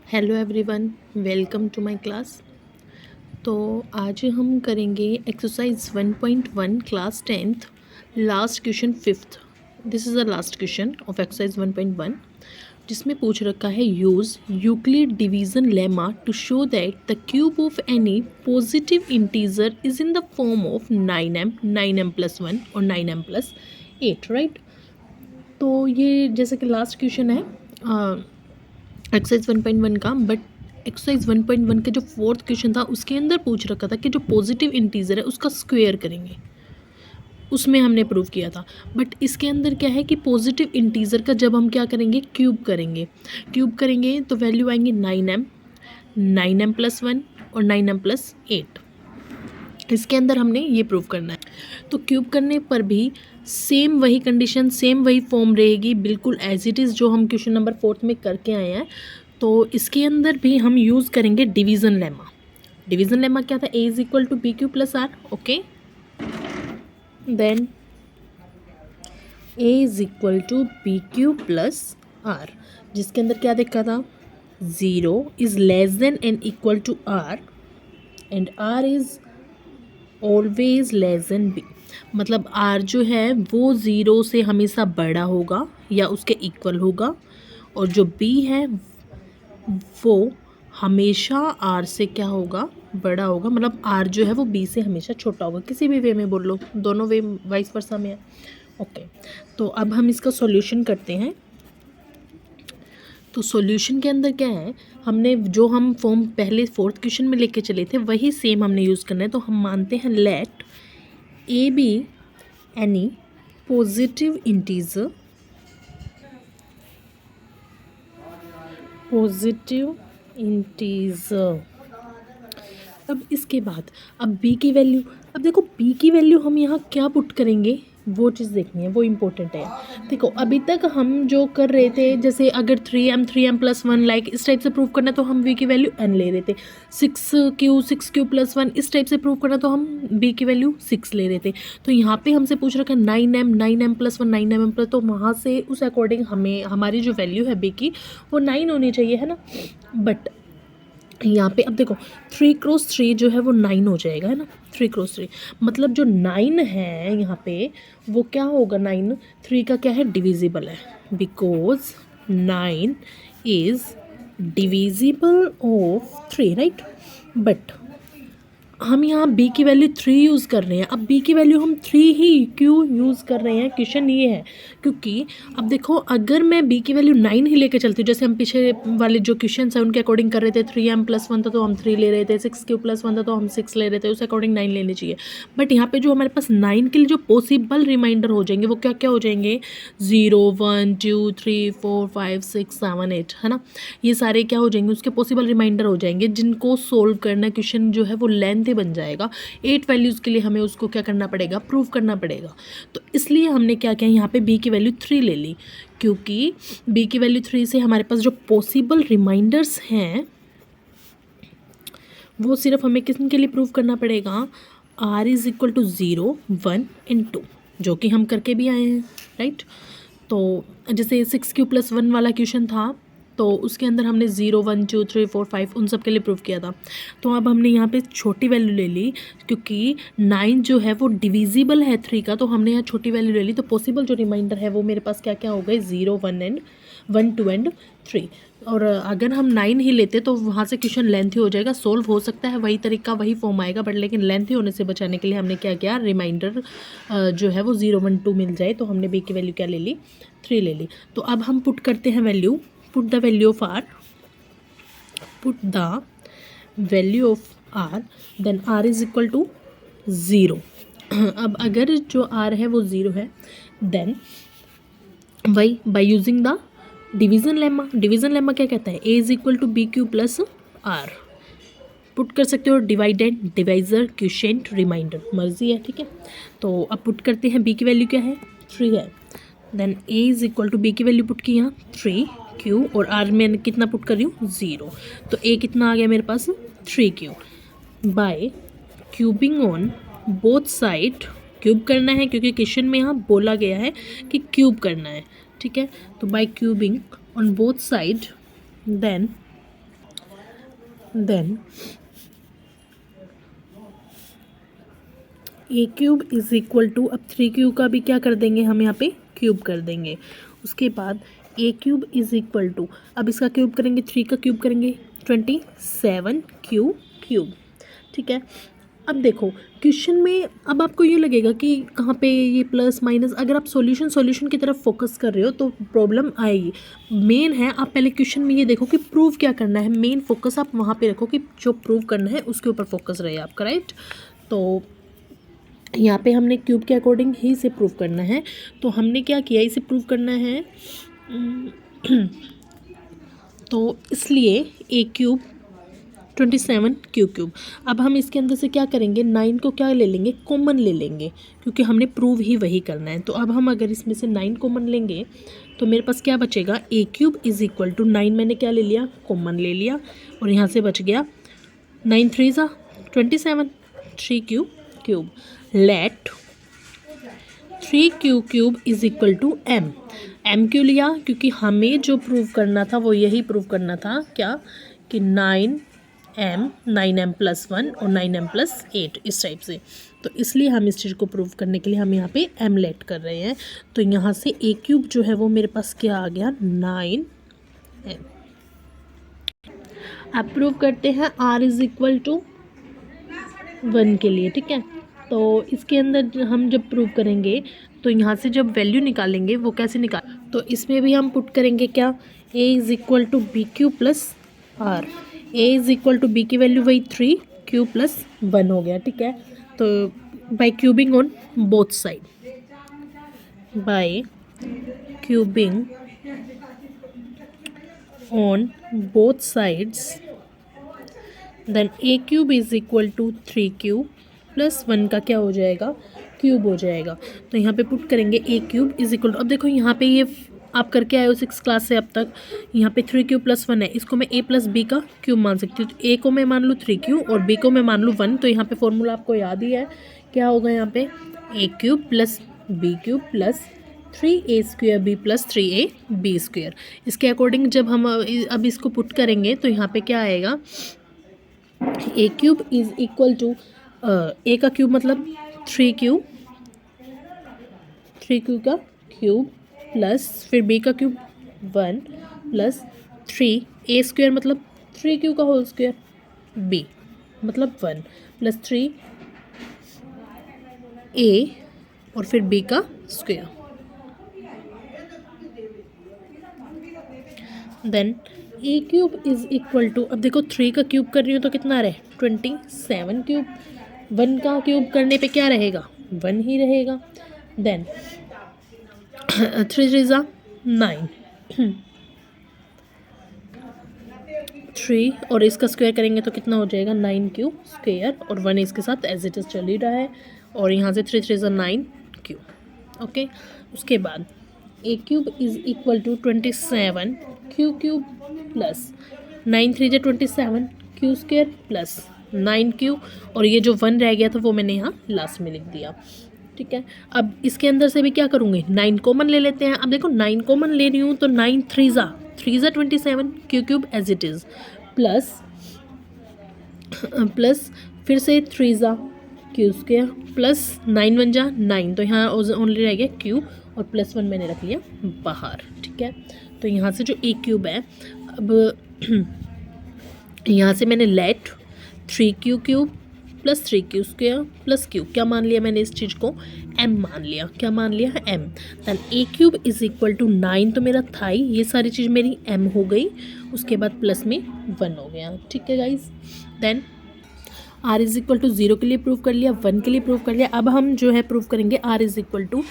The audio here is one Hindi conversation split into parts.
Hello everyone, welcome to my class. तो आज हम करेंगे exercise 1.1 class 10th last question 5th। This is the last question of exercise 1.1 जिसमें पूछ रखा है use Euclid division lemma to show that the cube of any positive integer is in the form of 9m 9m+1 और 9m+8, राइट। तो ये जैसे कि लास्ट क्वेश्चन है एक्सरसाइज 1.1 का, बट एक्सरसाइज 1.1 के जो फोर्थ क्वेश्चन था उसके अंदर पूछ रखा था कि जो पॉजिटिव इंटीजर है उसका स्क्वायर करेंगे, उसमें हमने प्रूव किया था। बट इसके अंदर क्या है कि पॉजिटिव इंटीजर का जब हम क्या करेंगे, क्यूब करेंगे तो वैल्यू आएंगे 9m 9m+1 और 9m+8। इसके अंदर हमने ये प्रूव करना है। तो क्यूब करने पर भी सेम वही कंडीशन, सेम वही फॉर्म रहेगी, बिल्कुल एज इट इज़ जो हम क्वेश्चन नंबर 4 में करके आए हैं। तो इसके अंदर भी हम यूज़ करेंगे डिवीज़न लेमा। डिवीज़न लेमा क्या था? A is equal to B Q plus R. Okay, then A is equal to B Q plus R, जिसके अंदर क्या देखा था? 0 is less than and equal to R and R is always less than B. मतलब आर जो है वो 0 से हमेशा बड़ा होगा या उसके इक्वल होगा, और जो बी है वो हमेशा आर से क्या होगा? बड़ा होगा। मतलब आर जो है वो बी से हमेशा छोटा होगा। किसी भी वे में बोल लो, दोनों वे वाइस वर्सा में है। ओके, तो अब हम इसका सॉल्यूशन करते हैं। तो सॉल्यूशन के अंदर क्या है, हमने जो हम फॉर्म पहले फोर्थ क्वेश्चन में लेके चले थे वही सेम हमने यूज़ करना है। तो हम मानते हैं let A B any positive integer अब इसके बाद अब b की वैल्यू, अब देखो b की वैल्यू हम यहाँ क्या पुट करेंगे वो चीज़ देखनी है, वो इम्पोर्टेंट है। देखो अभी तक हम जो कर रहे थे, जैसे अगर 3m+1 लाइक इस टाइप से प्रूव करना तो हम v की वैल्यू n ले रहे थे। 6q+1 इस टाइप से प्रूव करना तो हम b की वैल्यू 6 ले रहे थे। तो यहाँ पे हमसे पूछ रखा है 9m+1 9m+, तो वहाँ से उस अकॉर्डिंग हमें हमारी जो वैल्यू है b की वो 9 होनी चाहिए, है ना। बट यहाँ पे अब देखो 3×3 जो है वो 9 हो जाएगा, है ना। 3×3 मतलब जो 9 है यहाँ पे वो क्या होगा? 9 3 का क्या है? डिविजिबल है, because 9 is divisible of 3, right. But हम यहाँ b की वैल्यू 3 यूज़ कर रहे हैं। अब b की वैल्यू हम 3 ही क्यों यूज़ कर रहे हैं? क्वेश्चन ये है क्योंकि अब देखो अगर मैं b की वैल्यू 9 ही लेके चलती हूँ, जैसे हम पीछे वाले जो क्वेश्चन है उनके अकॉर्डिंग कर रहे थे, 3m+1 था तो हम 3 ले रहे थे, 6q+1 था तो हम 6 ले रहे थे, उस अकॉर्डिंग 9 लेनी चाहिए। बट यहाँ पे जो हमारे पास 9 के लिए जो पॉसिबल रिमाइंडर हो जाएंगे वो क्या क्या हो जाएंगे? 0 1 2 3 4 5 6 7 8, है ना। ये सारे क्या हो जाएंगे? उसके पॉसिबल रिमाइंडर हो जाएंगे जिनको सोल्व करना क्वेश्चन जो है वो लेंथ बन जाएगा। 8 वैल्यूज़ के लिए हमें उसको क्या करना पड़ेगा? प्रूव करना पड़ेगा। तो इसलिए हमने क्या किया, यहाँ पे b की वैल्यू 3 ले ली, क्योंकि b की वैल्यू 3 से हमारे पास जो पॉसिबल रिमाइंडर्स हैं वो सिर्फ हमें किसके लिए प्रूव करना पड़ेगा? r is equal to 0 1 and 2, जो कि हम करके भी आए हैं, राइट। तो जैसे 6q+1 वाला क्वेश्चन था तो उसके अंदर हमने 0 1 2 3 4 5 उन सब के लिए प्रूव किया था। तो अब हमने यहाँ पे छोटी वैल्यू ले ली, क्योंकि 9 जो है वो डिविजिबल है 3 का, तो हमने यहाँ छोटी वैल्यू ले ली। तो पॉसिबल जो रिमाइंडर है वो मेरे पास क्या क्या हो गए? 0 1 2 एंड 3। और अगर हम 9 ही लेते तो वहाँ से क्वेश्चन लेंथी हो जाएगा। सोल्व हो सकता है वही तरीका, वही फॉर्म आएगा, बट लेकिन लेंथी होने से बचाने के लिए हमने क्या किया? रिमाइंडर जो है वो 0 1 2 मिल जाए, तो हमने b की वैल्यू क्या ले ली? 3 ले ली। तो अब हम पुट करते हैं value, put the value of r, then r is equal to 0। अब अगर जो r है वो 0 है, देन वही by using the division lemma. Division lemma क्या कहता है? a is equal to B Q plus R. Put कर सकते हो डिवाइडेड, डिवाइजर, क्वोशिएंट, रिमाइंडर, मर्जी है, ठीक है। तो अब पुट करते हैं, b की वैल्यू क्या है? 3 है। Then a is equal to b की वैल्यू पुट की यहाँ 3q, और r में कितना पुट कर रही हूँ? 0। तो a कितना आ गया मेरे पास? 3q। By cubing on both side, cube करना है क्योंकि क्वेश्चन में यहाँ बोला गया है कि क्यूब करना है, ठीक है। तो by cubing on both side, then then A cube is equal to, अब 3q का भी क्या कर देंगे हम यहाँ पे क्यूब कर देंगे। उसके बाद ए क्यूब इज इक्वल टू, अब इसका क्यूब करेंगे 3 का क्यूब करेंगे 27q क्यूब। ठीक है, अब देखो क्वेश्चन में अब आपको ये लगेगा कि कहाँ पे ये प्लस माइनस, अगर आप सॉल्यूशन की तरफ फोकस कर रहे हो तो प्रॉब्लम आएगी। मेन है आप पहले क्वेश्चन में ये देखो कि प्रूव क्या करना है, मेन फोकस आप वहाँ पे रखो कि जो प्रूव करना है उसके ऊपर फोकस रहे आपका, राइट। तो यहाँ पे हमने क्यूब के अकॉर्डिंग ही इसे प्रूव करना है, तो हमने क्या किया, इसे प्रूव करना है तो इसलिए ए क्यूब 27q क्यूब। अब हम इसके अंदर से क्या करेंगे, 9 को क्या ले लेंगे, कॉमन ले लेंगे, क्योंकि हमने प्रूव ही वही करना है। तो अब हम अगर इसमें से 9 कॉमन लेंगे तो मेरे पास क्या बचेगा, ए क्यूब इज इक्वल टू 9 मैंने क्या ले लिया, कॉमन ले लिया, और यहाँ से बच गया 9 3 ज़ा 27, 3q cube. Let 3q cube is equal to m क्यों लिया, क्योंकि हमें जो प्रूव करना था वो यही प्रूव करना था, क्या कि 9m प्लस 1 और 9m प्लस 8 इस टाइप से। तो इसलिए हम इस चीज़ को प्रूव करने के लिए हम यहाँ पे m लेट कर रहे हैं। तो यहाँ से a क्यूब जो है वो मेरे पास क्या आ गया, 9m। अब प्रूव करते हैं r इज इक्वल टू 1 के लिए। ठीक है, तो इसके अंदर हम जब प्रूव करेंगे तो यहाँ से जब वैल्यू निकालेंगे वो कैसे निकाल, तो इसमें भी हम पुट करेंगे क्या, a is equal to B Q plus r। a is equal to b की वैल्यू वही 3q प्लस 1 हो गया। ठीक है, तो by cubing on both side, by cubing on both sides, then a cube is equal to 3q plus 1 का क्या हो जाएगा, क्यूब हो जाएगा। तो यहाँ पे पुट करेंगे a cube is equal to, अब देखो यहाँ पे ये आप करके आए हो 6 क्लास से अब तक, यहाँ पे 3q प्लस 1 है, इसको मैं a प्लस b का क्यूब मान सकती हूँ। तो a को मैं मान लूँ 3q और b को मैं मान लूँ 1। तो यहाँ पे फॉर्मूला आपको याद ही है, क्या होगा यहाँ पे, a cube plus b cube plus 3a square b plus 3a b square. इसके अकॉर्डिंग जब हम अब इसको पुट करेंगे तो यहाँ पे क्या आएगा, a cube is equal to a का क्यूब मतलब 3q का क्यूब प्लस फिर b का क्यूब 1 प्लस 3a स्क्वेयर मतलब 3q का होल स्क्वेयर, b मतलब 1 प्लस 3a और फिर b का square. Then a cube is equal to, अब देखो 3 का क्यूब कर रही हूँ तो कितना रहे 27 क्यूब, 1 का क्यूब करने पे क्या रहेगा, 1 ही रहेगा। देन 3 3 ज़ा 9 3 और इसका स्क्वायर करेंगे तो कितना हो जाएगा 9q स्क्वायर, और 1 इसके साथ एज इट इज़ चल ही रहा है, और यहाँ से 3 3 ज़ा 9q। ओके, उसके बाद a cube is equal to 27q cube plus 9 3 ज़ा 27q स्क्वायर प्लस 9q, और ये जो 1 रह गया था वो मैंने यहाँ लास्ट में लिख दिया। ठीक है, अब इसके अंदर से भी क्या करूँगी, 9 कॉमन ले लेते हैं। अब देखो 9 कॉमन ले रही हूँ तो 9 3 ज़ा 27 q cube as it is plus फिर से 3 ज़ा q स्क्वायर प्लस 9 1 ज़ा 9, तो यहाँ ओनली रह गया q और प्लस 1 मैंने रख लिया बाहर। ठीक है, तो यहाँ से जो a क्यूब है, अब यहाँ से मैंने let 3q cube plus 3q square plus q, क्या मान लिया मैंने इस चीज़ को, m मान लिया, क्या मान लिया है m। Then a cube is equal to 9 तो मेरा था ही, ये सारी चीज़ मेरी m हो गई, उसके बाद प्लस में 1 हो गया। ठीक है guys, then r is equal to 0 के लिए प्रूव कर लिया, 1 के लिए प्रूव कर लिया। अब हम जो है प्रूव करेंगे r इज इक्वल टू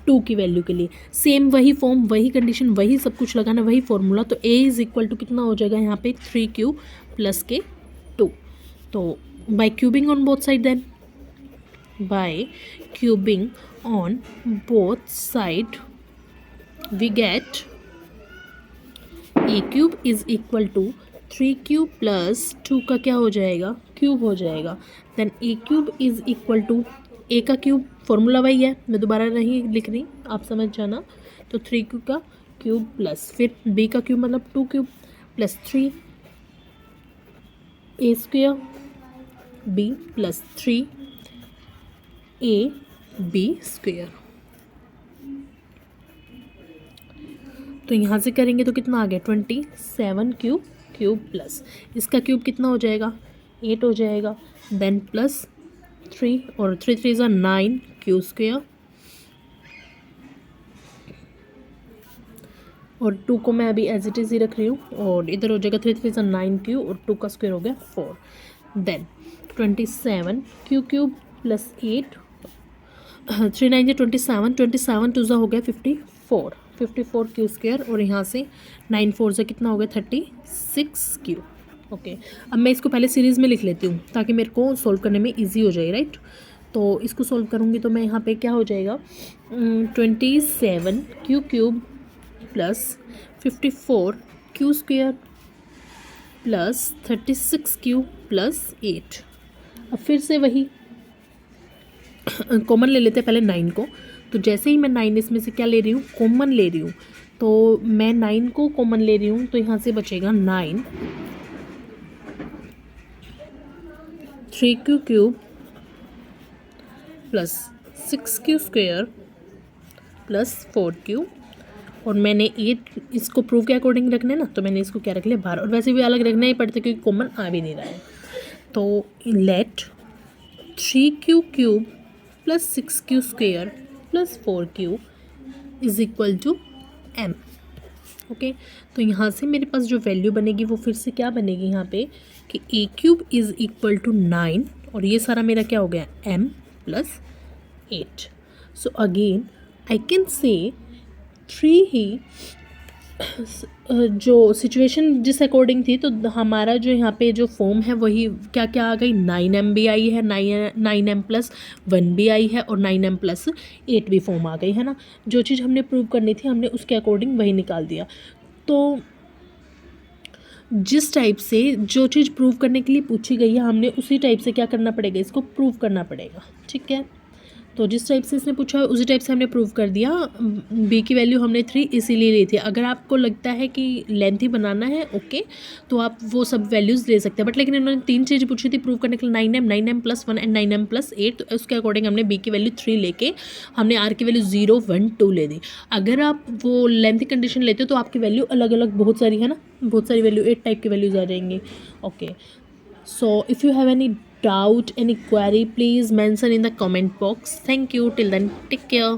2 की वैल्यू के लिए, सेम वही फॉर्म वही कंडीशन वही सब कुछ लगाना, वही फॉर्मूला। तो a इज इक्वल टू कितना हो जाएगा यहाँ पे 3q प्लस के 2, तो by cubing on both side, then by cubing on both side we get a cube is equal to 3q plus 2 का क्या हो जाएगा, क्यूब हो जाएगा। then a cube is equal to a का क्यूब, फॉर्मूला वही है, मैं दोबारा नहीं लिख रही, आप समझ जाना। तो 3q का क्यूब प्लस फिर b का क्यूब मतलब 2 cube plus 3 A square B plus 3 A B square. तो यहाँ से करेंगे तो कितना आ गया 27 क्यूब प्लस इसका क्यूब कितना हो जाएगा 8 हो जाएगा, देन प्लस 3 और 3 3 ज़ा 9 क्यू स्क्वेयर और 2 को मैं अभी एज इट इज़ ही रख रही हूँ और इधर हो जाएगा 3 3 ज़ा 9 क्यू और 2 का स्क्वायर हो गया 4, देन 27 क्यूब प्लस 8 3 9 27 27 2 ज़ा हो गया 54 क्यू स्क्वायर और यहाँ से 9 4 ज़ा कितना हो गया 36 क्यू। ओके, अब मैं इसको पहले सीरीज़ में लिख लेती हूँ ताकि मेरे को सॉल्व करने में इजी हो जाए, राइट। तो इसको सॉल्व करूँगी तो मैं यहाँ पे क्या हो जाएगा 27 cube plus 54 Q square plus 36 Q plus 8। अब फिर से वही कॉमन ले लेते हैं पहले 9 को, तो जैसे ही मैं 9 इसमें से क्या ले रही हूँ कॉमन ले रही हूँ, तो मैं 9 को कॉमन ले रही हूँ तो यहाँ से बचेगा 9 3 cube plus 6 Q square plus 4 Q और मैंने 8 इसको प्रूफ के अकॉर्डिंग रखना है ना, तो मैंने इसको क्या रख लिया बाहर और वैसे भी अलग रखना ही पड़ता क्योंकि कॉमन आ भी नहीं रहा है। तो let 3 cube plus 6 Q square plus 4 Q is equal to m। Okay, तो यहाँ से मेरे पास जो वैल्यू बनेगी वो फिर से क्या बनेगी यहाँ पे कि a cube is equal to 9 और ये सारा मेरा क्या हो गया m plus 8। So again I can say 3 ही जो सिचुएशन जिस अकॉर्डिंग थी तो हमारा जो यहाँ पे जो फॉर्म है वही क्या क्या आ गई 9m भी आई है, 9m प्लस 1 भी आई है और 9m प्लस 8 भी फॉर्म आ गई है ना। जो चीज़ हमने प्रूव करनी थी हमने उसके अकॉर्डिंग वही निकाल दिया। तो जिस टाइप से जो चीज़ प्रूव करने के लिए पूछी गई है हमने उसी टाइप से क्या करना पड़ेगा इसको प्रूव करना पड़ेगा, ठीक है। तो जिस टाइप से इसने पूछा है उसी टाइप से हमने प्रूव कर दिया। बी की वैल्यू हमने 3 इसीलिए ली थी। अगर आपको लगता है कि लेंथी बनाना है ओके तो आप वो सब वैल्यूज़ ले सकते हैं, बट लेकिन इन्होंने 3 चीज़ पूछी थी प्रूव करने के लिए 9m plus 1 and 9m plus 8, तो उसके अकॉर्डिंग हमने बी की वैल्यू 3 लेके हमने आर की वैल्यू 0 1 2 ले दी। अगर आप वो लेंथी कंडीशन लेते हो तो आपकी वैल्यू अलग अलग बहुत सारी है ना, बहुत सारी वैल्यू 8 टाइप की वैल्यूज़ आ जाएंगी। Okay, so if you have any doubt, any query, please mention in the comment box. Thank you. Till then, take care.